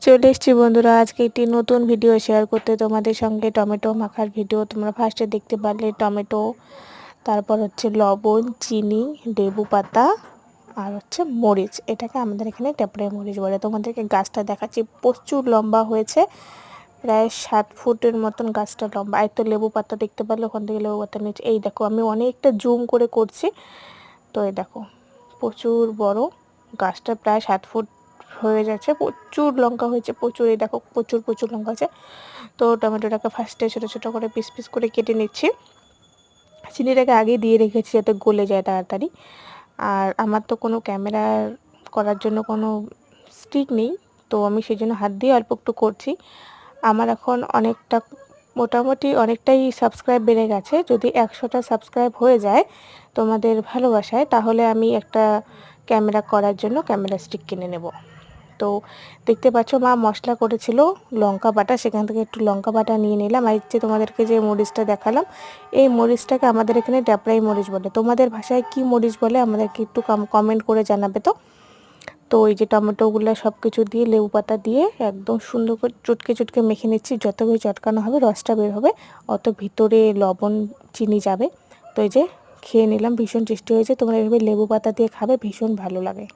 চলে এসেছি বন্ধুরা, আজকে একটি নতুন ভিডিও শেয়ার করতে তোমাদের সঙ্গে। টমেটো মাখার ভিডিও। তোমরা ফার্স্টে দেখতে পারলে টমেটো, তারপর হচ্ছে লবণ, চিনি, লেবু পাতা আর হচ্ছে মরিচ। এটাকে আমাদের এখানে টেপড়ে মরিচ বলে। তোমাদেরকে গাছটা দেখাচ্ছি, প্রচুর লম্বা হয়েছে, প্রায় 7 ফুটের মতন গাছটা লম্বা। আর তো লেবু পাতা দেখতে পারলে ওখান থেকে লেবু পাতা নিচে। এই দেখো, আমি অনেকটা জুম করে করছি, তো এই দেখো প্রচুর বড় গাছটা, প্রায় 7 ফুট হয়ে যাচ্ছে। প্রচুর লঙ্কা হয়েছে, প্রচুর। এই দেখো প্রচুর প্রচুর লঙ্কা আছে। তো টমেটোটাকে ফার্স্টে ছোটো ছোটো করে পিস পিস করে কেটে নিচ্ছি। চিনিটাকে আগে দিয়ে রেখেছি যাতে গলে যায় তাড়াতাড়ি। আর আমার তো কোনো ক্যামেরা করার জন্য কোনো স্টিক নেই, তো আমি সেই জন্য হাত দিয়ে অল্প একটু করছি। আমার এখন অনেকটা, মোটামুটি অনেকটাই সাবস্ক্রাইব বেড়ে গেছে। যদি 100টা সাবস্ক্রাইব হয়ে যায় তোমাদের ভালোবাসায়, তাহলে আমি একটা ক্যামেরা করার জন্য ক্যামেরা স্টিক কিনে নেব। তো দেখতে পাচ্ছ মা মশলা করেছিল লঙ্কা বাটা, সেখান থেকে একটু লঙ্কা বাটা নিয়ে নিলাম। আর যে তোমাদেরকে যে মরিচটা দেখালাম, এই মরিচটাকে আমাদের এখানে ট্যাপড়াই মরিচ বলে। তোমাদের ভাষায় কি মরিচ বলে আমাদেরকে একটু কমেন্ট করে জানাবে তো। তো এই যে টমেটোগুলো সব কিছু দিয়ে লেবু পাতা দিয়ে একদম সুন্দর করে চটকে চটকে মেখে নিচ্ছি। যত করে চটকানো হবে রসটা বের হবে, অত ভিতরে লবণ চিনি যাবে। তো এই যে খেয়ে নিলাম, ভীষণ টেস্টি হয়েছে। তোমরা এভাবে লেবু পাতা দিয়ে খাবে, ভীষণ ভালো লাগে।